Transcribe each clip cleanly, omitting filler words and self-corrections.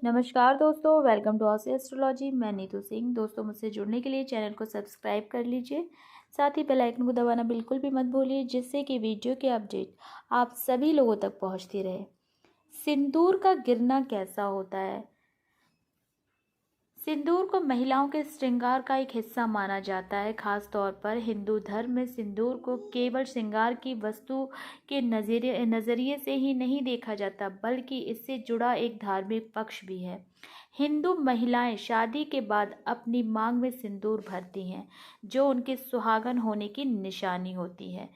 नमस्कार दोस्तों, welcome to Aussie astrology. मैं नीतू सिंह। दोस्तों, मुझसे जुड़ने के लिए चैनल को सब्सक्राइब कर लीजिए, साथ ही बेल आइकन को दबाना बिल्कुल भी मत भूलिए, जिससे कि वीडियो की अपडेट आप सभी लोगों तक पहुंचती रहे। सिंदूर का गिरना कैसा होता है? सिंदूर को महिलाओं के श्रृंगार का एक हिस्सा माना जाता है। खास तौर पर हिंदू धर्म में सिंदूर को केवल श्रृंगार की वस्तु के नज़रिए से ही नहीं देखा जाता, बल्कि इससे जुड़ा एक धार्मिक पक्ष भी है। हिंदू महिलाएं शादी के बाद अपनी मांग में सिंदूर भरती हैं, जो उनके सुहागन होने की निशानी होती है।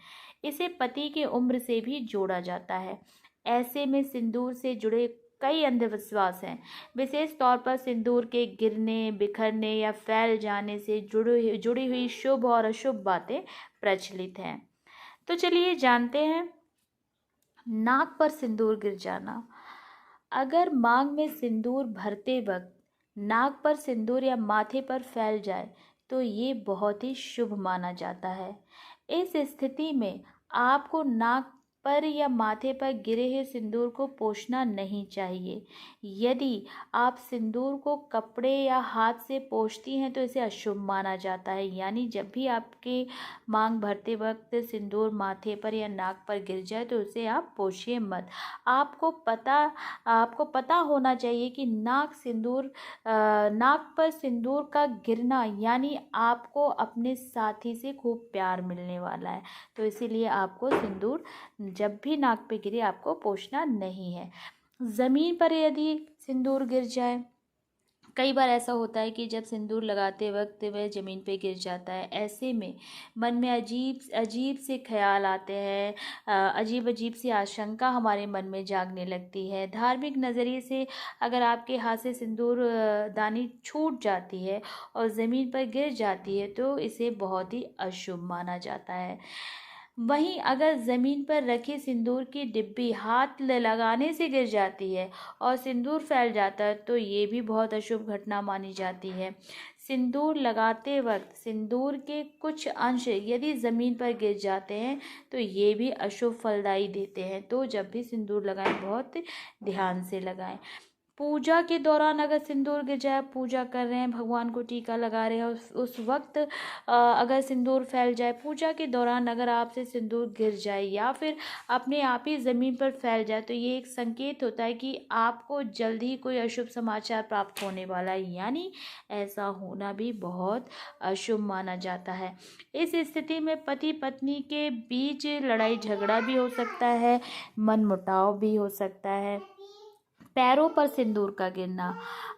इसे पति की उम्र से भी जोड़ा जाता है। ऐसे में सिंदूर से जुड़े कई अंधविश्वास हैं। विशेष तौर पर सिंदूर के गिरने, बिखरने या फैल जाने से जुड़ी हुई शुभ और अशुभ बातें प्रचलित हैं। तो चलिए जानते हैं। नाक पर सिंदूर गिर जाना। अगर मांग में सिंदूर भरते वक्त नाक पर सिंदूर या माथे पर फैल जाए तो ये बहुत ही शुभ माना जाता है। इस स्थिति में आपको नाक पर या माथे पर गिरे हुए सिंदूर को पोंछना नहीं चाहिए। यदि आप सिंदूर को कपड़े या हाथ से पोंछती हैं तो इसे अशुभ माना जाता है। यानी जब भी आपके मांग भरते वक्त सिंदूर माथे पर या नाक पर गिर जाए तो उसे आप पोंछिए मत। आपको पता होना चाहिए कि नाक पर सिंदूर का गिरना यानी आपको अपने साथी से खूब प्यार मिलने वाला है। तो इसीलिए आपको सिंदूर जब भी नाक पे गिरे आपको पोंछना नहीं है। ज़मीन पर यदि सिंदूर गिर जाए, कई बार ऐसा होता है कि जब सिंदूर लगाते वक्त वह ज़मीन पे गिर जाता है। ऐसे में मन में अजीब अजीब से ख्याल आते हैं, अजीब अजीब सी आशंका हमारे मन में जागने लगती है। धार्मिक नज़रिए से अगर आपके हाथ से सिंदूर दानी छूट जाती है और ज़मीन पर गिर जाती है तो इसे बहुत ही अशुभ माना जाता है। वहीं अगर ज़मीन पर रखी सिंदूर की डिब्बी हाथ लगाने से गिर जाती है और सिंदूर फैल जाता है तो ये भी बहुत अशुभ घटना मानी जाती है। सिंदूर लगाते वक्त सिंदूर के कुछ अंश यदि ज़मीन पर गिर जाते हैं तो ये भी अशुभ फलदायी देते हैं। तो जब भी सिंदूर लगाएं बहुत ध्यान से लगाएं। पूजा के दौरान अगर सिंदूर गिर जाए, पूजा कर रहे हैं, भगवान को टीका लगा रहे हैं, उस वक्त अगर सिंदूर फैल जाए, पूजा के दौरान अगर आपसे सिंदूर गिर जाए या फिर अपने आप ही ज़मीन पर फैल जाए तो ये एक संकेत होता है कि आपको जल्द ही कोई अशुभ समाचार प्राप्त होने वाला है। यानी ऐसा होना भी बहुत अशुभ माना जाता है। इस स्थिति में पति पत्नी के बीच लड़ाई झगड़ा भी हो सकता है, मनमुटाव भी हो सकता है। पैरों पर सिंदूर का गिरना।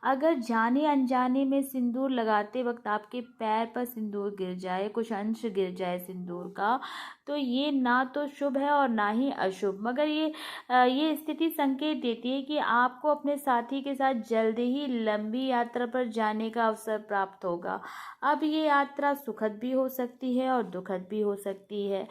अगर जाने अनजाने में सिंदूर लगाते वक्त आपके पैर पर सिंदूर गिर जाए, कुछ अंश गिर जाए सिंदूर का, तो ये ना तो शुभ है और ना ही अशुभ, मगर ये स्थिति संकेत देती है कि आपको अपने साथी के साथ जल्द ही लंबी यात्रा पर जाने का अवसर प्राप्त होगा। अब ये यात्रा सुखद भी हो सकती है और दुखद भी हो सकती है।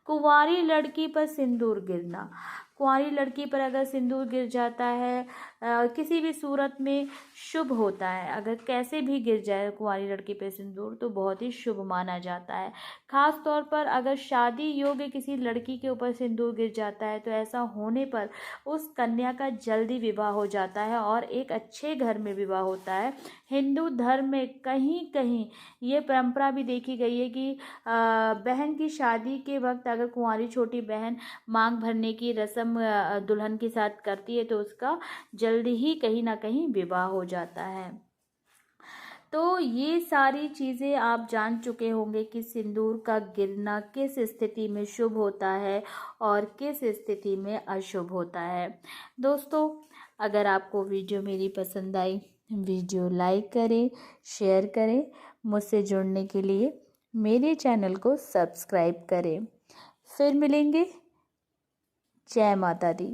कुंवारी लड़की पर सिंदूर गिरना। कुंवारी लड़की पर अगर सिंदूर गिर जाता है किसी भी सूरत में शुभ होता है। अगर कैसे भी गिर जाए कुंवारी लड़की पर सिंदूर तो बहुत ही शुभ माना जाता है। खास तौर पर अगर शादी योग्य किसी लड़की के ऊपर सिंदूर गिर जाता है तो ऐसा होने पर उस कन्या का जल्दी विवाह हो जाता है और एक अच्छे घर में विवाह होता है। हिंदू धर्म में कहीं कहीं ये परंपरा भी देखी गई है कि बहन की शादी के वक्त अगर कुंवारी छोटी बहन मांग भरने की रस्म दुल्हन के साथ करती है तो उसका जल्दी ही कहीं ना कहीं विवाह हो जाता है। तो ये सारी चीज़ें आप जान चुके होंगे कि सिंदूर का गिरना किस स्थिति में शुभ होता है और किस स्थिति में अशुभ होता है। दोस्तों, अगर आपको वीडियो मेरी पसंद आई, वीडियो लाइक करें, शेयर करें। मुझसे जुड़ने के लिए मेरे चैनल को सब्सक्राइब करें। फिर मिलेंगे। जय माता दी।